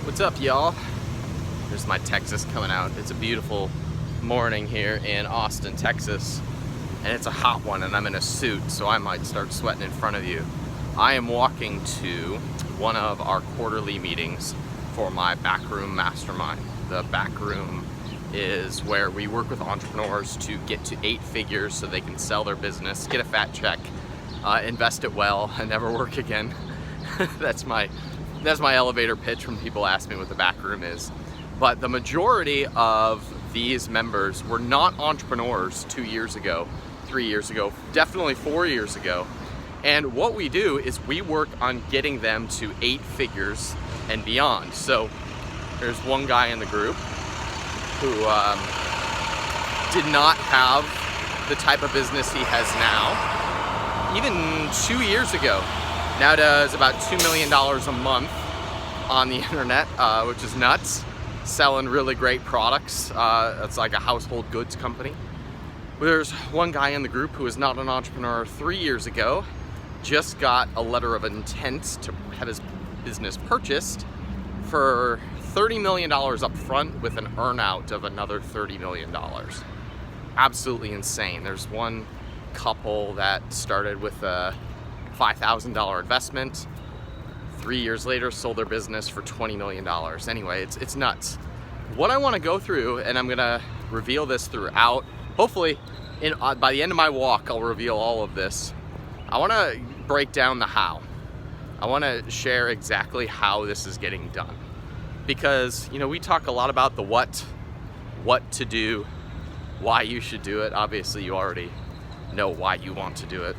What's up, y'all? There's my Texas coming out. It's a beautiful morning here in Austin, Texas, and it's a hot one, and I'm in a suit, so I might start sweating in front of you. I am walking to one of our quarterly meetings for my Backroom mastermind. The Backroom is where we work with entrepreneurs to get to 8 figures so they can sell their business, get a fat check, invest it well, and never work again. That's my elevator pitch when people ask me what the Backroom is. But the majority of these members were not entrepreneurs 2 years ago, 3 years ago, definitely 4 years ago. And what we do is we work on getting them to 8 figures and beyond. So there's one guy in the group who did not have the type of business he has now, even 2 years ago. Now does about $2 million a month on the internet, which is nuts, selling really great products. It's like a household goods company. There's one guy in the group who is not an entrepreneur 3 years ago, just got a letter of intent to have his business purchased for $30 million up front with an earnout of another $30 million. Absolutely insane. There's one couple that started with a $5,000 investment. 3 years later, sold their business for $20 million. Anyway, it's nuts. What I want to go through, and I'm gonna reveal this throughout. Hopefully, by the end of my walk, I'll reveal all of this. I want to break down the how. I want to share exactly how this is getting done, because we talk a lot about the what to do, why you should do it. Obviously, you already know why you want to do it.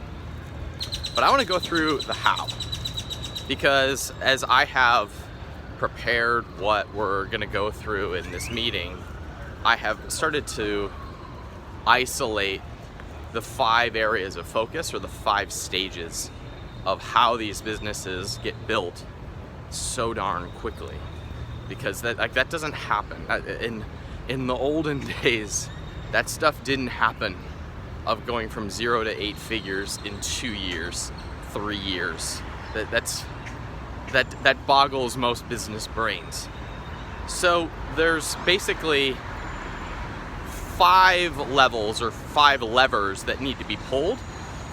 But I want to go through the how, because as I have prepared what we're going to go through in this meeting, I have started to isolate the 5 areas of focus, or the 5 stages of how these businesses get built so darn quickly. Because that doesn't happen. In the olden days, that stuff didn't happen, of going from 0 to 8 figures in 2 years, 3 years. That boggles most business brains. So there's basically 5 levels or 5 levers that need to be pulled,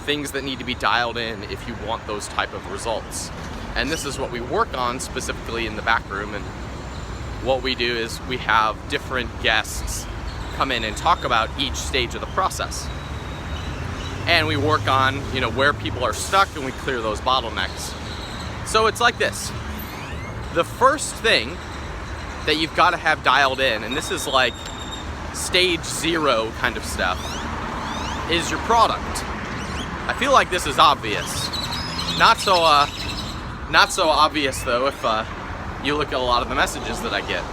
things that need to be dialed in if you want those type of results. And this is what we work on specifically in the Backroom. And what we do is we have different guests come in and talk about each stage of the process. And we work on, where people are stuck, and we clear those bottlenecks. So it's like this. The first thing that you've got to have dialed in, and this is like stage 0 kind of stuff, is your product. I feel like this is obvious. Not so obvious though if you look at a lot of the messages that I get.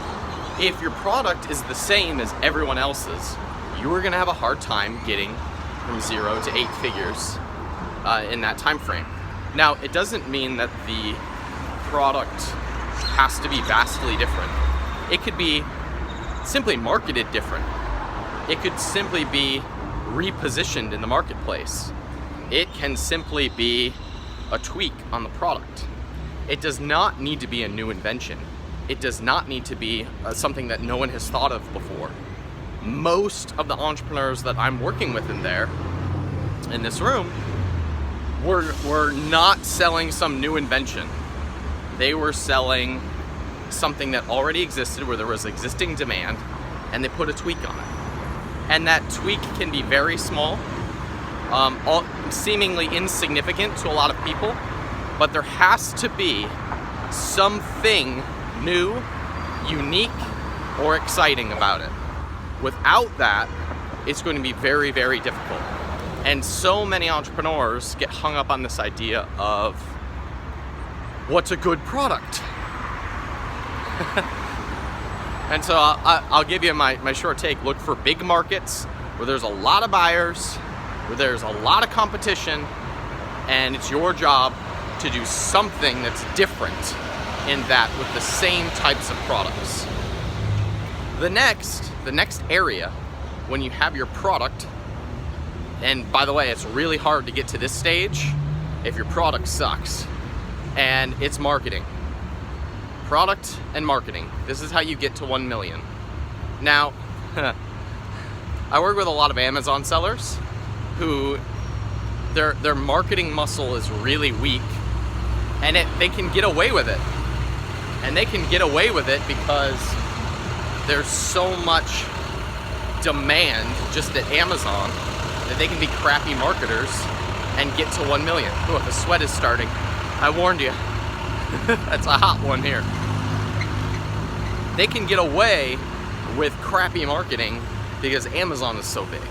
If your product is the same as everyone else's, you are going to have a hard time getting from 0 to 8 figures in that time frame. Now, it doesn't mean that the product has to be vastly different. It could be simply marketed different. It could simply be repositioned in the marketplace. It can simply be a tweak on the product. It does not need to be a new invention. It does not need to be something that no one has thought of before. Most of the entrepreneurs that I'm working with in this room, were not selling some new invention. They were selling something that already existed, where there was existing demand, and they put a tweak on it. And that tweak can be very small, seemingly insignificant to a lot of people, but there has to be something new, unique, or exciting about it. Without that, it's going to be very, very difficult. And so many entrepreneurs get hung up on this idea of what's a good product. And so I'll give you my short take. Look for big markets where there's a lot of buyers, where there's a lot of competition, and it's your job to do something that's different in that with the same types of products. The next area, when you have your product, and by the way, it's really hard to get to this stage if your product sucks, and it's marketing. Product and marketing. This is how you get to 1 million. Now, I work with a lot of Amazon sellers who their marketing muscle is really weak, and they can get away with it. And they can get away with it because there's so much demand just at Amazon that they can be crappy marketers and get to 1 million. Look, the sweat is starting. I warned you. That's a hot one here. They can get away with crappy marketing because Amazon is so big.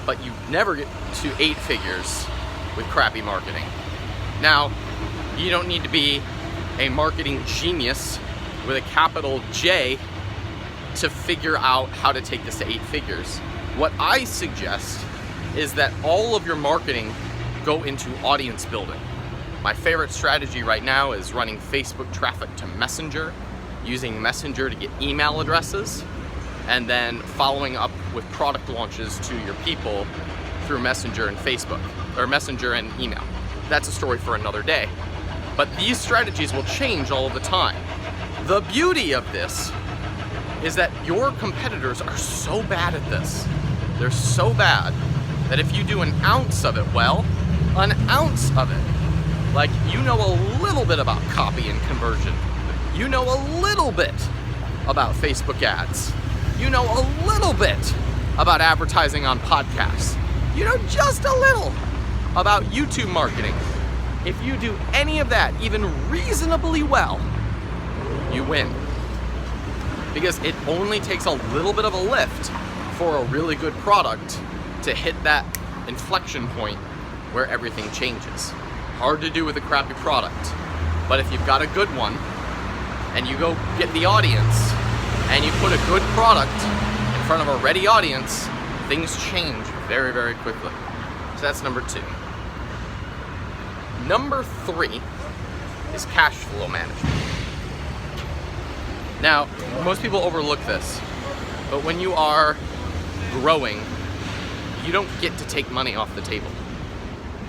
But you never get to 8 figures with crappy marketing. Now, you don't need to be a marketing genius with a capital J to figure out how to take this to 8 figures. What I suggest is that all of your marketing go into audience building. My favorite strategy right now is running Facebook traffic to Messenger, using Messenger to get email addresses, and then following up with product launches to your people through Messenger and Facebook, or Messenger and email. That's a story for another day. But these strategies will change all the time. The beauty of this is that your competitors are so bad at this. They're so bad that if you do an ounce of it well, an ounce of it, like you know a little bit about copy and conversion, you know a little bit about Facebook ads, you know a little bit about advertising on podcasts, you know just a little about YouTube marketing. If you do any of that even reasonably well, you win. Because it only takes a little bit of a lift for a really good product to hit that inflection point where everything changes. Hard to do with a crappy product, but if you've got a good one and you go get the audience and you put a good product in front of a ready audience, things change very, very quickly. So that's number 2. Number 3 is cash flow management. Now, most people overlook this, but when you are growing, you don't get to take money off the table.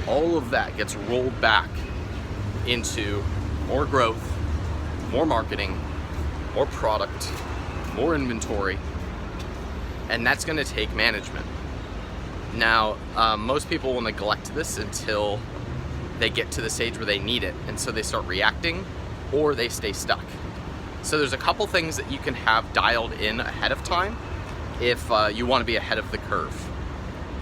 All of that gets rolled back into more growth, more marketing, more product, more inventory, and that's going to take management. Now, most people will neglect this until they get to the stage where they need it, and so they start reacting or they stay stuck. So there's a couple things that you can have dialed in ahead of time if you want to be ahead of the curve.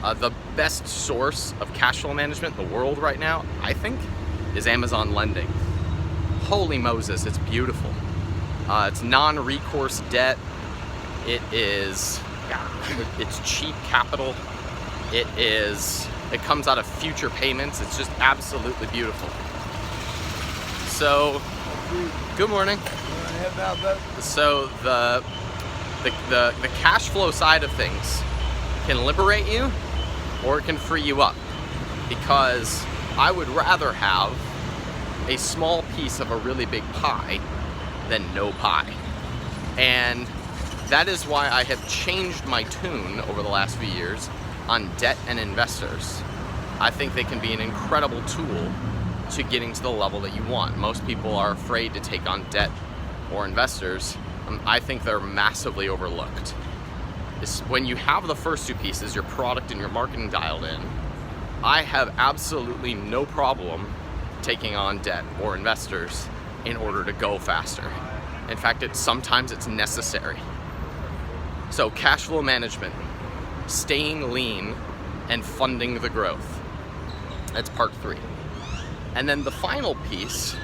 The best source of cash flow management in the world right now, I think, is Amazon lending. Holy Moses, it's beautiful. It's non-recourse debt. It's cheap capital. It comes out of future payments. It's just absolutely beautiful. So, good morning. So the cash flow side of things can liberate you or it can free you up, because I would rather have a small piece of a really big pie than no pie. And that is why I have changed my tune over the last few years on debt and investors. I think they can be an incredible tool to getting to the level that you want. Most people are afraid to take on debt or investors. I think they're massively overlooked. When you have the first 2 pieces, your product and your marketing dialed in, I have absolutely no problem taking on debt or investors in order to go faster. In fact, sometimes it's necessary. So cash flow management, staying lean, and funding the growth. That's part 3. And then the final piece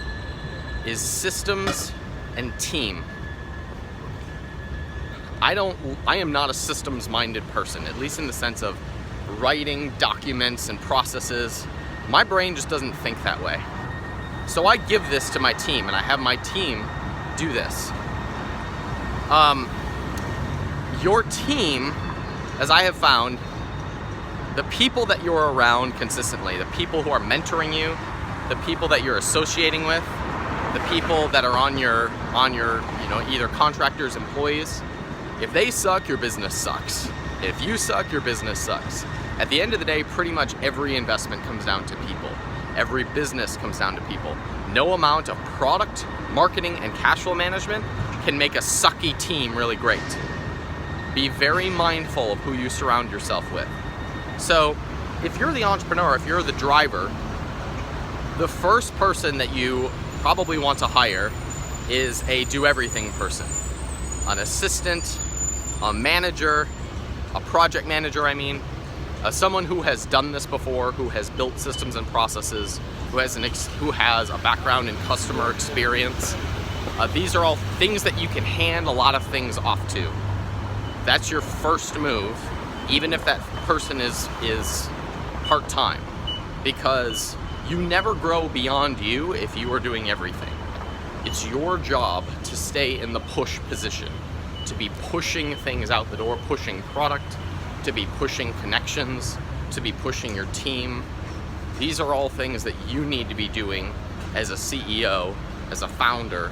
is systems and team. I am not a systems-minded person, at least in the sense of writing documents and processes. My brain just doesn't think that way. So I give this to my team, and I have my team do this. Your team, as I have found, the people that you're around consistently, the people who are mentoring you, the people that you're associating with, the people that are on your either contractors, employees, if they suck, your business sucks. If you suck, your business sucks. At the end of the day, pretty much every investment comes down to people. Every business comes down to people. No amount of product marketing and cash flow management can make a sucky team really great. Be very mindful of who you surround yourself with. So if you're the entrepreneur, if you're the driver, the first person that you probably want to hire is a do-everything person. An assistant, a manager, a project manager, someone who has done this before, who has built systems and processes, who has a background in customer experience. These are all things that you can hand a lot of things off to. That's your first move, even if that person is part-time, because you never grow beyond you if you are doing everything. It's your job to stay in the push position, to be pushing things out the door, pushing product, to be pushing connections, to be pushing your team. These are all things that you need to be doing as a CEO, as a founder,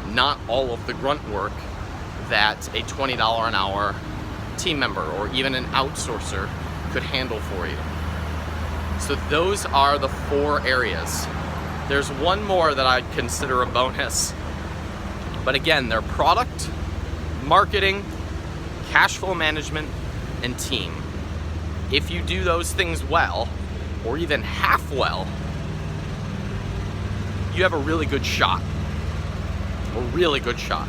not all of the grunt work that a $20 an hour team member or even an outsourcer could handle for you. So those are the 4 areas. There's one more that I'd consider a bonus, but again, they're product, marketing, cash flow management, and team. If you do those things well, or even half well, you have a really good shot. A really good shot.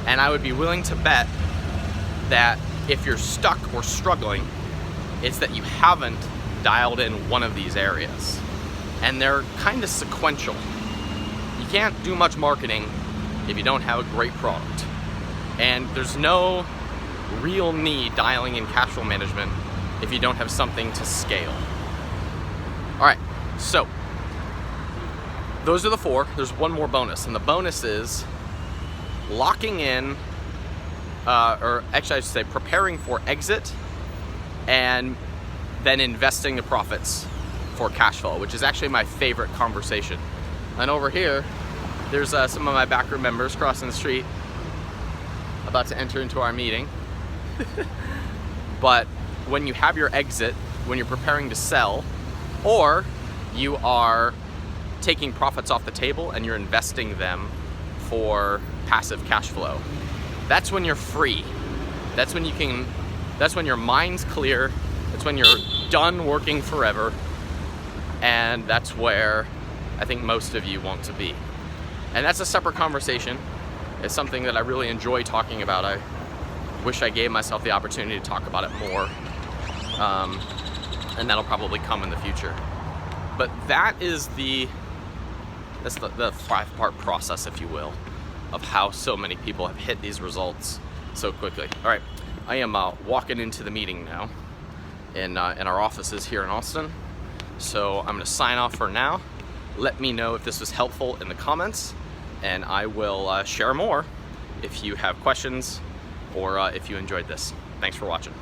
And I would be willing to bet that if you're stuck or struggling, it's that you haven't dialed in one of these areas. And they're kind of sequential. You can't do much marketing if you don't have a great product. And there's no real need dialing in cash flow management if you don't have something to scale. All right, so those are the 4. There's one more bonus, and the bonus is locking in, or actually I should say preparing for exit and then investing the profits for cash flow, which is actually my favorite conversation. And over here, there's some of my Backroom members crossing the street, about to enter into our meeting. But when you have your exit, when you're preparing to sell, or you are taking profits off the table and you're investing them for passive cash flow, that's when you're free. That's when your mind's clear. That's when you're done working forever. And that's where I think most of you want to be. And that's a separate conversation. It's something that I really enjoy talking about. I wish I gave myself the opportunity to talk about it more. And that'll probably come in the future. But that's the 5-part process, if you will, of how so many people have hit these results so quickly. All right, I am walking into the meeting now in our offices here in Austin. So I'm gonna sign off for now. Let me know if this was helpful in the comments, and I will share more if you have questions or if you enjoyed this. Thanks for watching.